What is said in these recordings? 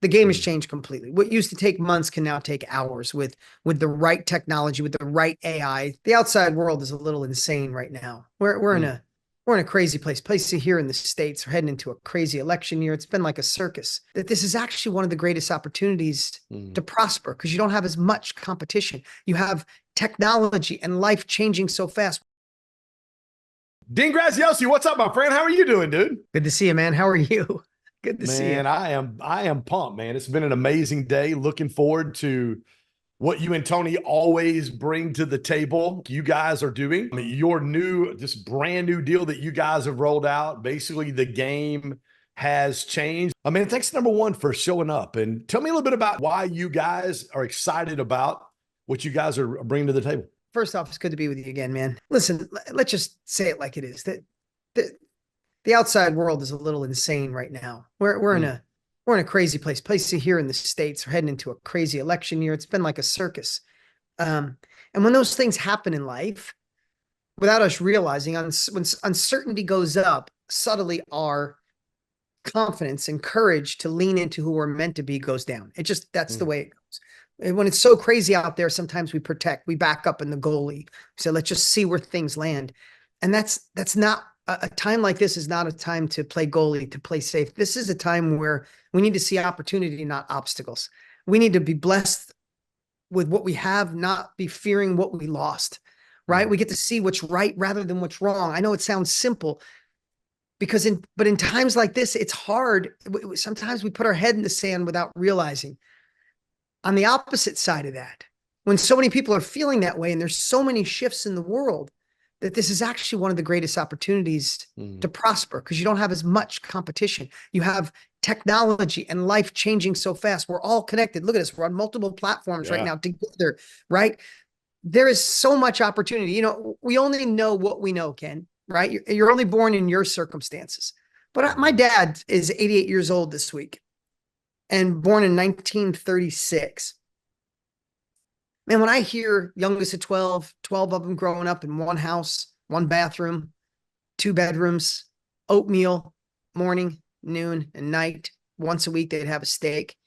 The game has Mm. changed completely. What used to take months can now take hours with the right technology, with the right AI. The outside world is a little insane right now. Mm. We're in a crazy place here in the States. We're heading into a crazy election year. It's been like a circus. That this is actually one of the greatest opportunities Mm. to prosper because you don't have as much competition. You have technology and life changing so fast. Dean Graziosi, what's up, my friend? How are you doing, dude? Good to see you, man. How are you? Good to see you. Man, I am pumped, man. It's been an amazing day. Looking forward to what you and Tony always bring to the table. You guys are doing your new, this brand new deal that you guys have rolled out. Basically, the game has changed. I mean, thanks number one for showing up and tell me a little bit about why you guys are excited about what you guys are bringing to the table. First off, it's good to be with you again, man. Listen, let's just say it like it is. That the outside world is a little insane right now. Mm. We're in a crazy place here in the States. We're heading into a crazy election year. It's been like a circus. Um, and when those things happen in life, without us realizing, when uncertainty goes up, subtly our confidence and courage to lean into who we're meant to be goes down. That's the Mm. way it goes. And when it's so crazy out there, sometimes we back up in the goalie. So let's just see where things land. And that's not a time like this is not a time to play goalie, to play safe. This is a time where we need to see opportunity, not obstacles. We need to be blessed with what we have, not be fearing what we lost, right? Mm. We get to see what's right rather than what's wrong. I know it sounds simple, but in times like this, it's hard. Sometimes we put our head in the sand without realizing. On the opposite side of that, when so many people are feeling that way and there's so many shifts in the world, that this is actually one of the greatest opportunities to Mm. prosper because you don't have as much competition. You have technology and life changing so fast. We're all connected. Look at us. We're on multiple platforms right Yeah. now together, right? There is so much opportunity. We only know what we know, Ken, right? You're only born in your circumstances. But my Mhm. dad is 88 years old this week and born in 1936. Man, when I hear youngest of 12 of them growing up in one house, one bathroom, two bedrooms, oatmeal, morning, noon, and night, once a week, they'd have a steak.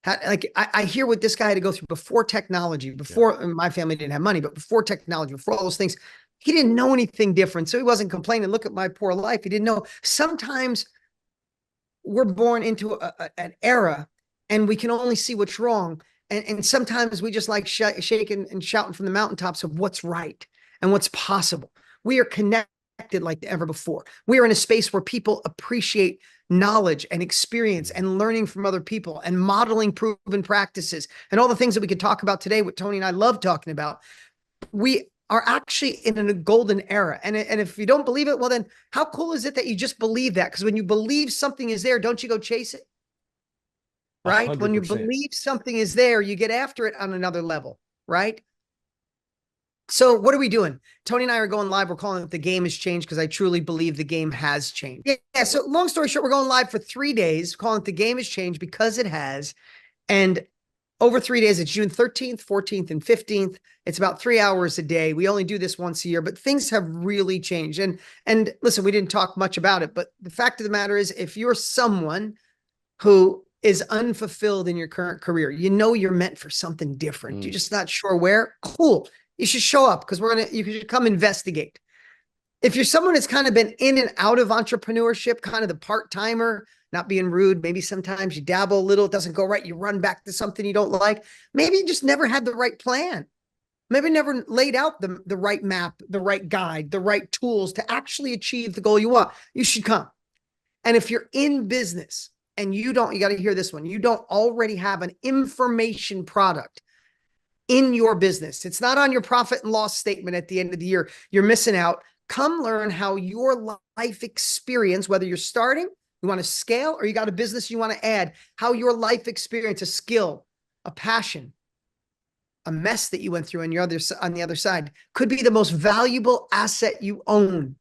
I hear what this guy had to go through before technology, Yeah. before my family didn't have money, but before technology, before all those things, he didn't know anything different. So he wasn't complaining. Look at my poor life. He didn't know. Sometimes we're born into an era and we can only see what's wrong. And sometimes we just like shaking and shouting from the mountaintops of what's right and what's possible. We are connected like ever before. We are in a space where people appreciate knowledge and experience Mm. and learning from other people and modeling proven practices and all the things that we could talk about today, what Tony and I love talking about. We are actually in a golden era. And if you don't believe it, well, then how cool is it that you just believe that? Because when you believe something is there, don't you go chase it? A Right? hundred When you percent. believe something is there, you get after it on another level, right? So what are we doing? Tony and I are going live. We're calling it The Game Has Changed because I truly believe the game has changed. Yeah. So long story short, we're going live for 3 days, calling it The Game Has Changed because it has. And over 3 days, it's June 13th, 14th, and 15th. It's about 3 hours a day. We only do this once a year, but things have really changed. And listen, we didn't talk much about it, but the fact of the matter is, if you're someone who is unfulfilled in your current career, you're meant for something different. You're Mm. just not sure where. Cool. You should show up because you should come investigate. If you're someone that's kind of been in and out of entrepreneurship, kind of the part-timer, not being rude, maybe sometimes you dabble a little, it doesn't go right, you run back to something you don't like. Maybe you just never had the right plan. Maybe never laid out the right map, the right guide, the right tools to actually achieve the goal you want. You should come. And if you're in business and you got to hear this one, you don't already have an information product in your business, it's not on your profit and loss statement at the end of the year, you're missing out. Come learn how your life experience, whether you're starting, you want to scale, or you got a business you want to add, how your life experience, a skill, a passion, a mess that you went through on the other side could be the most valuable asset you own.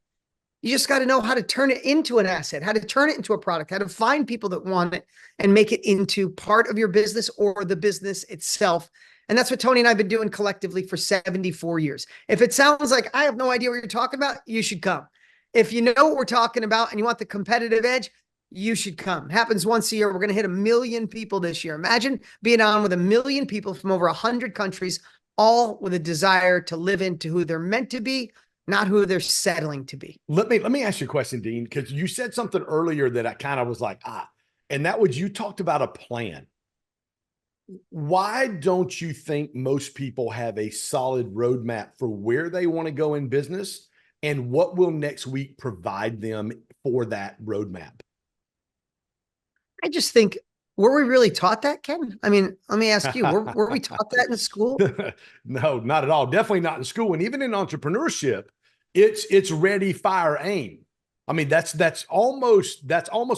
You just got to know how to turn it into an asset, how to turn it into a product, how to find people that want it and make it into part of your business or the business itself. And that's what Tony and I have been doing collectively for 74 years. If it sounds like I have no idea what you're talking about, you should come. If you know what we're talking about and you want the competitive edge, you should come. Happens once a year. We're going to hit 1 million people this year. Imagine being on with 1 million people from over 100 countries, all with a desire to live into who they're meant to be, not who they're settling to be. Let me ask you a question, Dean, because you said something earlier that I kind of was like, and that was, you talked about a plan. Why don't you think most people have a solid roadmap for where they want to go in business, and what will next week provide them for that roadmap? I just think, were we really taught that, Ken? I mean, let me ask you, were we taught that in school? No, not at all. Definitely not in school. And even in entrepreneurship, it's ready, fire, aim. I mean, that's almost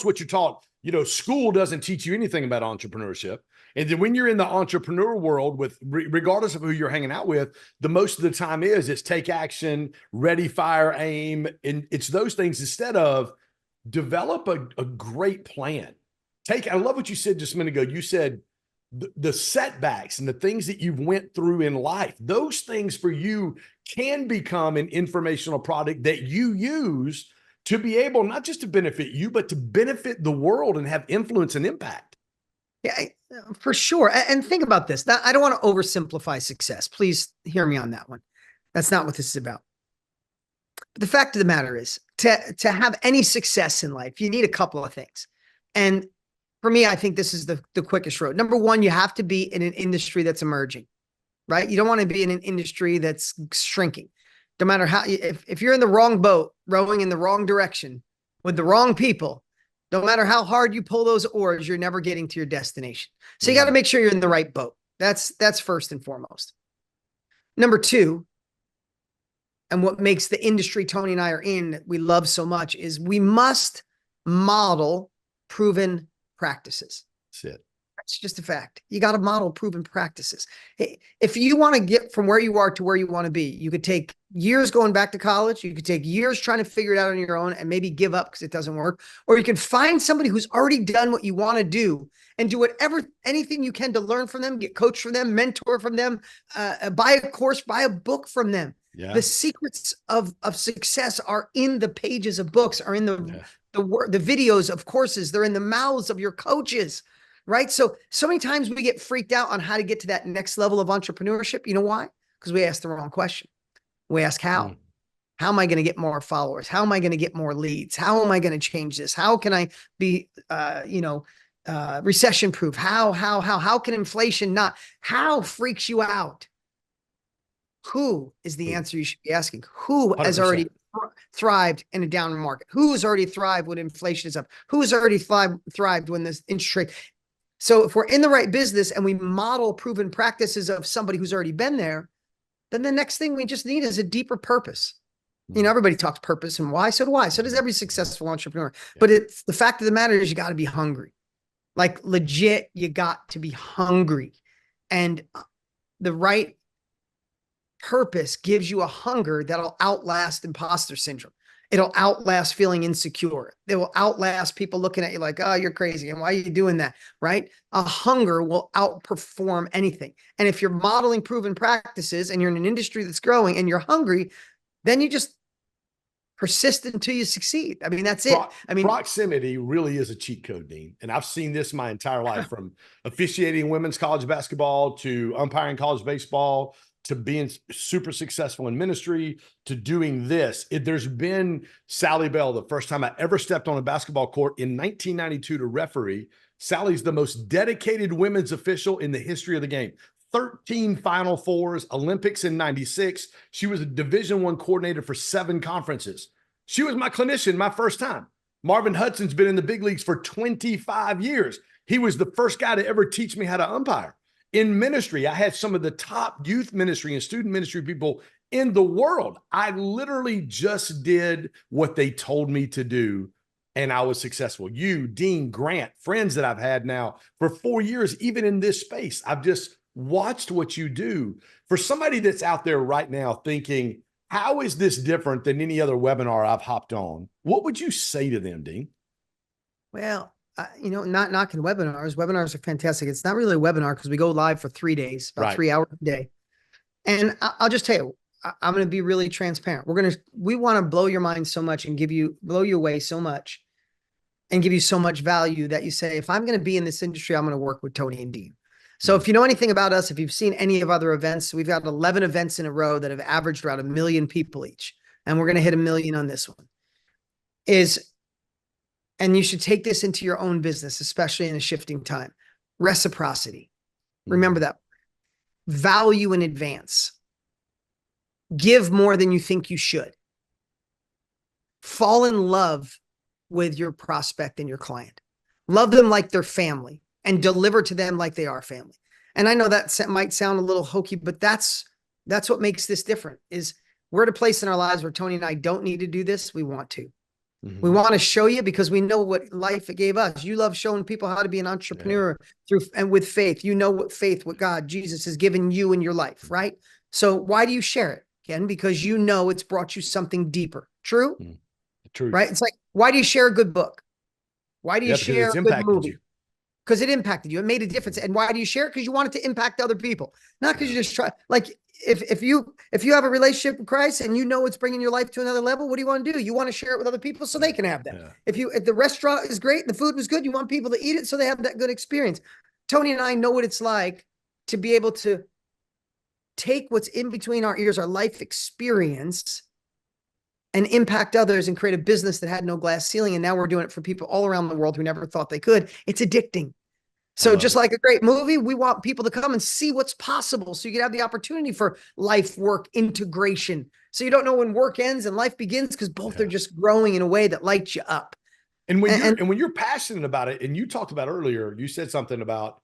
what you're taught. School doesn't teach you anything about entrepreneurship. And then when you're in the entrepreneur world, with regardless of who you're hanging out with, the most of the time it's take action, ready, fire, aim. And it's those things instead of develop a great plan. I love what you said just a minute ago. You said the setbacks and the things that you've went through in life, those things for you can become an informational product that you use to be able not just to benefit you, but to benefit the world and have influence and impact. Yeah, for sure. And think about this. I don't want to oversimplify success. Please hear me on that one. That's not what this is about. But the fact of the matter is, to have any success in life, you need a couple of things. And for me, I think this is the quickest road. Number one, you have to be in an industry that's emerging, right? You don't want to be in an industry that's shrinking. No matter how, if you're in the wrong boat, rowing in the wrong direction with the wrong people, no matter how hard you pull those oars, you're never getting to your destination. So you got to make sure you're in the right boat. That's first and foremost. Number two, and what makes the industry Tony and I are in, that we love so much, is we must model proven practices. That's it. That's just a fact. You got to model proven practices. If you want to get from where you are to where you want to be, you could take years going back to college. You could take years trying to figure it out on your own and maybe give up because it doesn't work. Or you can find somebody who's already done what you want to do and do anything you can to learn from them, get coached from them, mentor from them, buy a course, buy a book from them. Yeah. The secrets of success are in the pages of books, are in the videos of courses. They're in the mouths of your coaches. Right. So many times we get freaked out on how to get to that next level of entrepreneurship. You know why? Because we ask the wrong question. We ask how. How am I going to get more followers? How am I going to get more leads? How am I going to change this? How can I be, recession proof? How can inflation not? How freaks you out? Who is the answer you should be asking? Who 100%. Has already thrived in a down market? Who has already thrived when inflation is up? Who has already thrived when this interest rate? So if we're in the right business and we model proven practices of somebody who's already been there, then the next thing we just need is a deeper purpose. Everybody talks purpose and why. So do I. So does every successful entrepreneur. Yeah. But it's the fact of the matter is you got to be hungry. Like legit, you got to be hungry. And the right purpose gives you a hunger that'll outlast imposter syndrome. It'll outlast feeling insecure. It will outlast people looking at you like, oh, you're crazy. And why are you doing that? Right? A hunger will outperform anything. And if you're modeling proven practices and you're in an industry that's growing and you're hungry, then you just persist until you succeed. I mean, that's it. I mean, proximity really is a cheat code, Dean. And I've seen this my entire life, from officiating women's college basketball to umpiring college baseball, to being super successful in ministry, to doing this. There's been Sally Bell, the first time I ever stepped on a basketball court in 1992 to referee. Sally's the most dedicated women's official in the history of the game. 13 Final Fours, Olympics in 96. She was a Division I coordinator for 7 conferences. She was my clinician my first time. Marvin Hudson's been in the big leagues for 25 years. He was the first guy to ever teach me how to umpire. In ministry, I had some of the top youth ministry and student ministry people in the world. I literally just did what they told me to do, and I was successful. You, Dean, Grant, friends that I've had now for 4 years, even in this space, I've just watched what you do. For somebody that's out there right now thinking, how is this different than any other webinar I've hopped on? What would you say to them, Dean? Well, not knocking webinars. Webinars are fantastic. It's not really a webinar because we go live for 3 days, about 3 hours a day. And I'll just tell you, I'm going to be really transparent. We want to blow your mind so much and blow you away so much. and give you so much value that you say, if I'm going to be in this industry, I'm going to work with Tony and Dean. So if you know anything about us, if you've seen any of other events, we've got 11 events in a row that have averaged around 1 million people each. And we're going to hit 1 million on this one. And you should take this into your own business, especially in a shifting time. Reciprocity. Remember that. Value in advance. Give more than you think you should. Fall in love with your prospect and your client. Love them like they're family and deliver to them like they are family. And I know that might sound a little hokey, but that's what makes this different. Is we're at a place in our lives where Tony and I don't need to do this. We want to. We want to show you because we know what life it gave us. You love showing people how to be an entrepreneur through and with faith. You know what God, Jesus has given you in your life, right? So why do you share it, Ken? Because you know it's brought you something deeper. True? True. Right? It's like, why do you share a good book? Why do you share a good movie? Because it impacted you. It made a difference. And why do you share it? Because you want it to impact other people. Not because you just try. Like if you have a relationship with Christ and you know it's bringing your life to another level, what do you want to do? You want to share it with other people so they can have that. If the restaurant is great, the food was good, you want people to eat it so they have that good experience. Tony and I know what it's like to be able to take what's in between our ears, our life experience, and impact others and create a business that had no glass ceiling. And now we're doing it for people all around the world who never thought they could. It's addicting. So just like a great movie, we want people to come and see what's possible. So you can have the opportunity for life work integration. So you don't know when work ends and life begins because both are just growing in a way that lights you up. And when you're passionate about it, and you talked about earlier, you said something about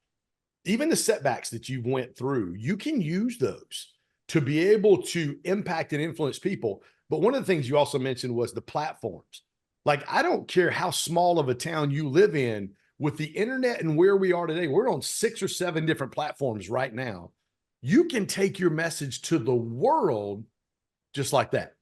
even the setbacks that you went through, you can use those to be able to impact and influence people. But one of the things you also mentioned was the platforms. Like, I don't care how small of a town you live in, with the internet and where we are today, we're on 6 or 7 different platforms right now. You can take your message to the world just like that.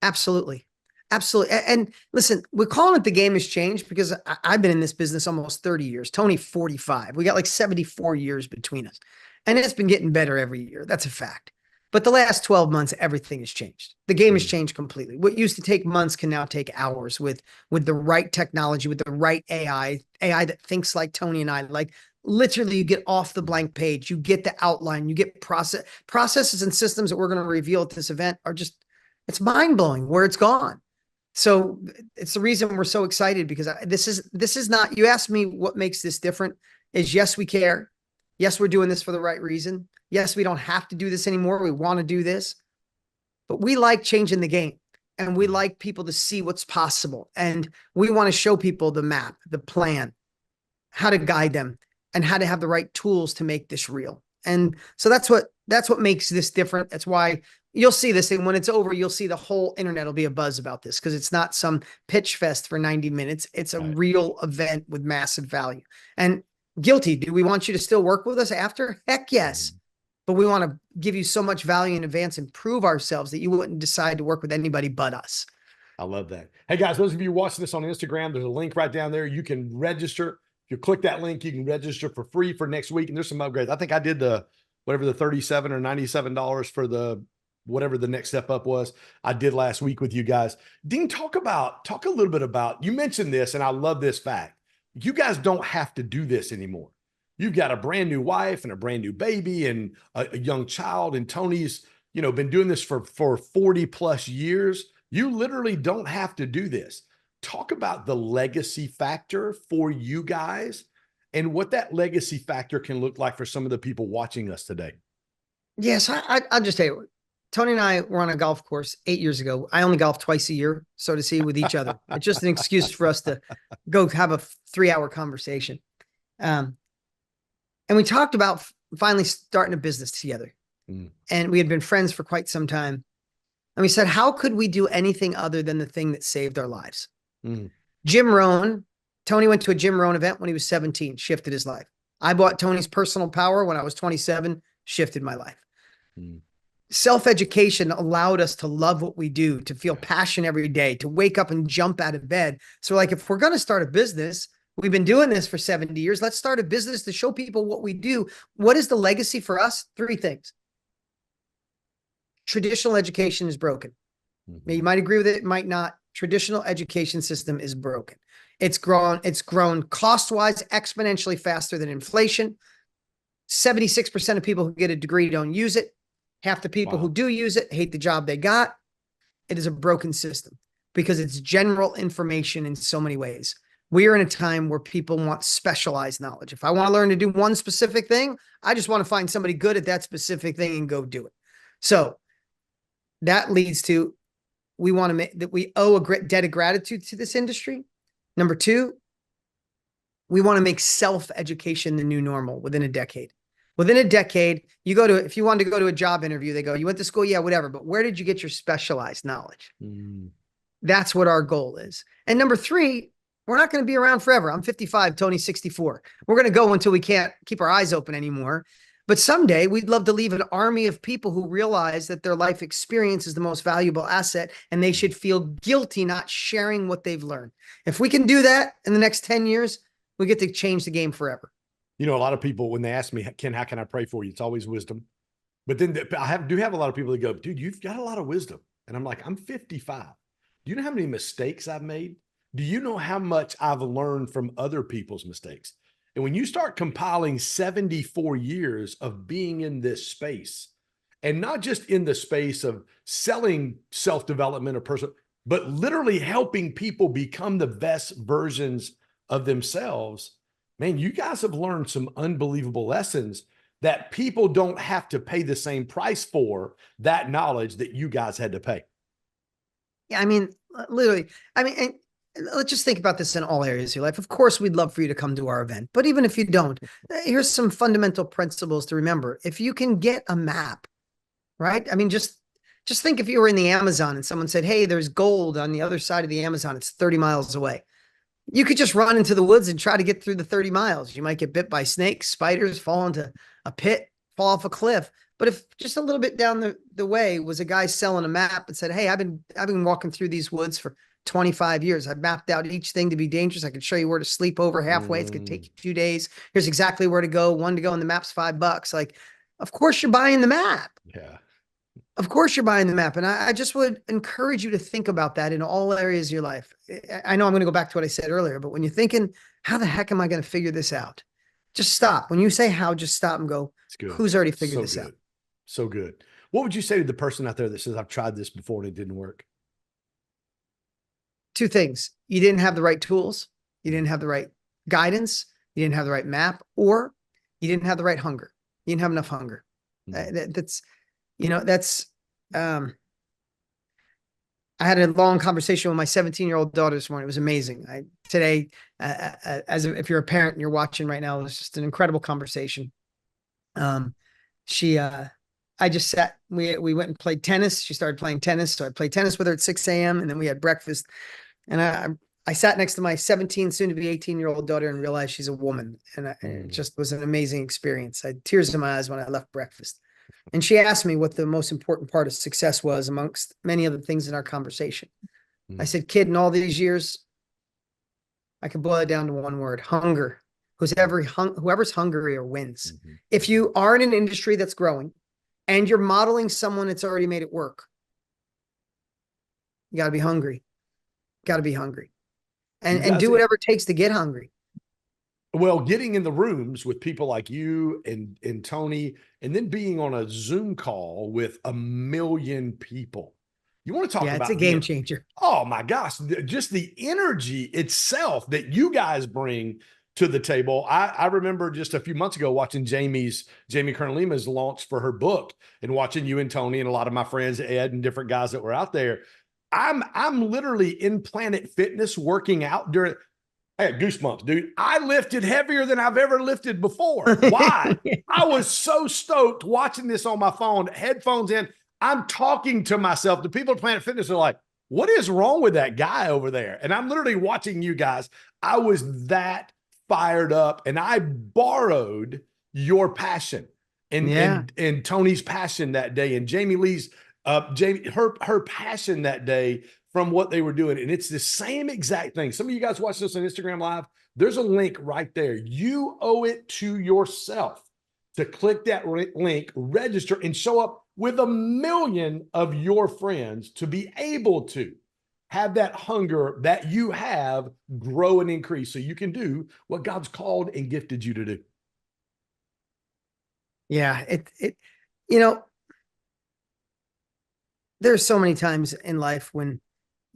Absolutely. Absolutely. And listen, we're calling it The Game Has Changed because I've been in this business almost 30 years, Tony 45. We got like 74 years between us. And it's been getting better every year. That's a fact. But the last 12 months, everything has changed. The game has changed completely. What used to take months can now take hours with the right technology, with the right AI that thinks like Tony and I. Like, literally, you get off the blank page, you get the outline, you get processes and systems that we're going to reveal at this event are just, it's mind-blowing where it's gone. So it's the reason we're so excited, because this is not, you asked me what makes this different is, yes, we care. Yes, we're doing this for the right reason. Yes, we don't have to do this anymore. We want to do this, but we like changing the game, and we like people to see what's possible. And we want to show people the map, the plan, how to guide them, and how to have the right tools to make this real. And so that's what makes this different. That's why you'll see this thing when it's over. You'll see the whole internet will be a buzz about this, because it's not some pitch fest for 90 minutes. It's a real event with massive value. And guilty, do we want you to still work with us after? Heck yes. But we want to give you so much value in advance and prove ourselves that you wouldn't decide to work with anybody but us. I love that. Hey guys, those of you watching this on Instagram, there's a link right down there. You can register. If you click that link, you can register for free for next week. And there's some upgrades. I think I did the $37 or $97 for whatever the next step up was. I did last week with you guys. Dean, talk a little bit about, you mentioned this, and I love this fact. You guys don't have to do this anymore. You've got a brand new wife and a brand new baby and a young child. And Tony's, been doing this for 40 plus years. You literally don't have to do this. Talk about the legacy factor for you guys and what that legacy factor can look like for some of the people watching us today. Yes, I'll just tell you, Tony and I were on a golf course 8 years ago. I only golf twice a year, so to see, with each other. It's just an excuse for us to go have a 3-hour conversation. And we talked about finally starting a business together. And we had been friends for quite some time. And we said, how could we do anything other than the thing that saved our lives? Jim Rohn, Tony went to a Jim Rohn event when he was 17, shifted his life. I bought Tony's Personal Power when I was 27, shifted my life. Self-education allowed us to love what we do, to feel passion every day, to wake up and jump out of bed. So like, if we're going to start a business, we've been doing this for 70 years. Let's start a business to show people what we do. What is the legacy for us? 3 things. Traditional education is broken. You might agree with it, might not. traditional education system is broken. It's grown cost-wise exponentially faster than inflation. 76% of people who get a degree don't use it. Half the people who do use it hate the job they got. It is a broken system because it's general information in so many ways. We are in a time where people want specialized knowledge. If I want to learn to do one specific thing, I just want to find somebody good at that specific thing and go do it. So that leads to, we want to make that we owe a debt of gratitude to this industry. Number two, we want to make self-education the new normal within a decade. Within a decade, if you wanted to go to a job interview, they go, you went to school? Yeah, whatever. But where did you get your specialized knowledge? That's what our goal is. And number three, we're not going to be around forever. I'm 55, Tony's 64. We're going to go until we can't keep our eyes open anymore. But someday we'd love to leave an army of people who realize that their life experience is the most valuable asset and they should feel guilty not sharing what they've learned. If we can do that in the next 10 years, we get to change the game forever. You know, a lot of people, when they ask me, Ken, how can I pray for you? It's always wisdom. But then I do have a lot of people that go, dude, you've got a lot of wisdom. And I'm like, I'm 55. Do you know how many mistakes I've made? Do you know how much I've learned from other people's mistakes? And when you start compiling 74 years of being in this space, and not just in the space of selling self-development or personal, but literally helping people become the best versions of themselves, man, you guys have learned some unbelievable lessons that people don't have to pay the same price for that knowledge that you guys had to pay. Yeah, I mean, literally, and let's just think about this in all areas of your life. Of course, we'd love for you to come to our event, but even if you don't, here's some fundamental principles to remember. If you can get a map, right? I mean, just think if you were in the Amazon and someone said, hey, there's gold on the other side of the Amazon. It's 30 miles away. You could just run into the woods and try to get through the 30 miles. You might get bit by snakes, spiders, fall into a pit, fall off a cliff. But if just a little bit down the way was a guy selling a map and said, hey, I've been walking through these woods for 25 years. I've mapped out each thing to be dangerous. I can show you where to sleep over halfway. It's going to take you 2 days. Here's exactly where to go, when to go, and the map's $5. Like, of course you're buying the map. Yeah. Of course you're buying the map. And I just would encourage you to think about that in all areas of your life. I know I'm going to go back to what I said earlier, but when you're thinking, how the heck am I going to figure this out? Just stop. When you say how, just stop and go, who's already figured this out? So good. What would you say to the person out there that says, I've tried this before and it didn't work? Two things. You didn't have the right tools. You didn't have the right guidance. You didn't have the right map, or you didn't have the right hunger. You didn't have enough hunger. I had a long conversation with my 17-year-old daughter this morning. It was amazing. If you're a parent and you're watching right now, it was just an incredible conversation. I just sat, we went and played tennis. She started playing tennis. So I played tennis with her at 6 a.m. and then we had breakfast. And I sat next to my 17, soon to be 18-year-old daughter and realized she's a woman. And it just was an amazing experience. I had tears in my eyes when I left breakfast. And she asked me what the most important part of success was amongst many other things in our conversation. I said, kid, in all these years, I can boil it down to one word: hunger. Whoever's hungrier wins. If you are in an industry that's growing and you're modeling someone that's already made it work, you got to be hungry. Got to be hungry. And do whatever it takes to get hungry. Well, getting in the rooms with people like you and Tony, and then being on a Zoom call with 1 million people. You want to talk about— it's a game changer. Oh my gosh. Just the energy itself that you guys bring to the table. I remember just a few months ago watching Jamie Kernlima's launch for her book, and watching you and Tony and a lot of my friends, Ed, and different guys that were out there. I'm literally in Planet Fitness working out during— I had goosebumps, dude. I lifted heavier than I've ever lifted before. Why? I was so stoked watching this on my phone, headphones in. I'm talking to myself. The people at Planet Fitness are like, what is wrong with that guy over there? And I'm literally watching you guys. I was that fired up, and I borrowed your passion and Tony's passion that day, and Jamie Lee's her passion that day from what they were doing. And it's the same exact thing. Some of you guys watching this on Instagram Live, there's a link right there. You owe it to yourself to click that link, register, and show up with 1 million of your friends to be able to have that hunger that you have grow and increase so you can do what God's called and gifted you to do. Yeah, you know, there's so many times in life when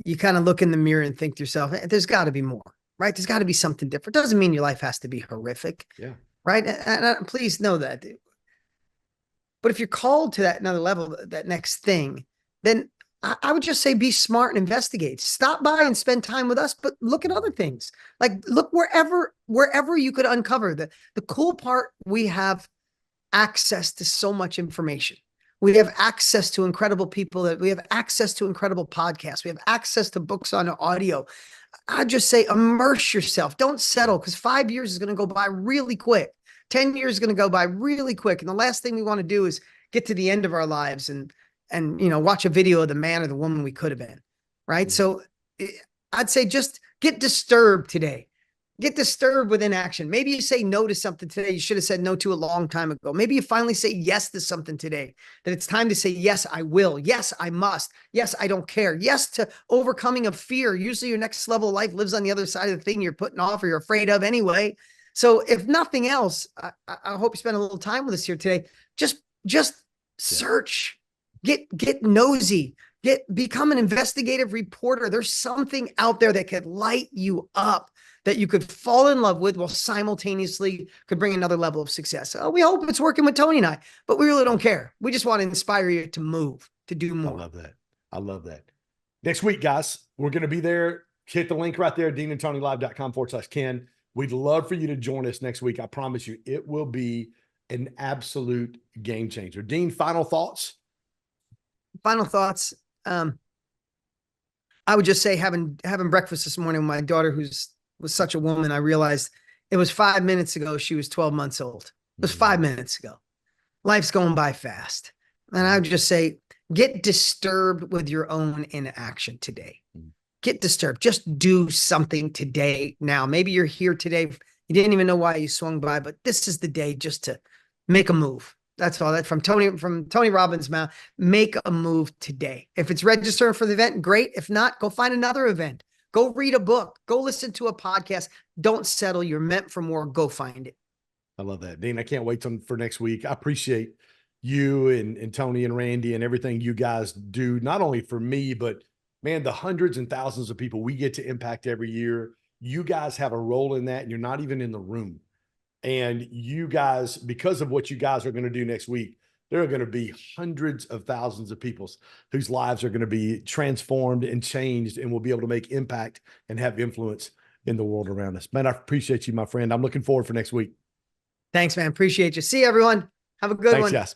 you kind of look in the mirror and think to yourself, there's got to be more, right? There's got to be something different. Doesn't mean your life has to be horrific, Yeah. right? And please know that. But if you're called to that another level, that next thing, then I would just say be smart and investigate. Stop by and spend time with us, but look at other things. Like look wherever you could uncover. The cool part, we have access to so much information. We have access to incredible people, that we have access to incredible podcasts. We have access to books on audio. I just say immerse yourself. Don't settle, because 5 years is going to go by really quick. 10 years is going to go by really quick. And the last thing we want to do is get to the end of our lives and watch a video of the man or the woman we could have been. Right. Yeah. So I'd say just get disturbed today. Get disturbed with inaction. Maybe you say no to something today you should have said no to a long time ago. Maybe you finally say yes to something today, that it's time to say, yes, I will. Yes, I must. Yes, I don't care. Yes to overcoming of fear. Usually your next level of life lives on the other side of the thing you're putting off or you're afraid of anyway. So if nothing else, I hope you spend a little time with us here today. Just search, get nosy, become an investigative reporter. There's something out there that could light you up, that you could fall in love with, while simultaneously could bring another level of success. We hope it's working with Tony and I, but we really don't care. We just want to inspire you to move, to do more. I love that. I love that. Next week, guys, we're going to be there. Hit the link right there, deanandtonylive.com/Ken. We'd love for you to join us next week. I promise you, it will be an absolute game changer. Dean, final thoughts? Final thoughts. I would just say having breakfast this morning with my daughter, was such a woman, I realized it was 5 minutes ago she was 12 months old. It was 5 minutes ago. Life's going by fast. And I would just say, get disturbed with your own inaction today. Get disturbed. Just do something today now. Maybe you're here today. You didn't even know why you swung by, but this is the day just to make a move. That's all. That from Tony Robbins' mouth. Make a move today. If it's registering for the event, great. If not, go find another event. Go read a book. Go listen to a podcast. Don't settle. You're meant for more. Go find it. I love that. Dean, I can't wait for next week. I appreciate you and Tony and Randy and everything you guys do, not only for me, but man, the hundreds and thousands of people we get to impact every year. You guys have a role in that, and you're not even in the room. And you guys, because of what you guys are going to do next week, there are going to be hundreds of thousands of people whose lives are going to be transformed and changed, and will be able to make impact and have influence in the world around us. Man, I appreciate you, my friend. I'm looking forward for next week. Thanks, man. Appreciate you. See you, everyone. Have a good one. Thanks, guys.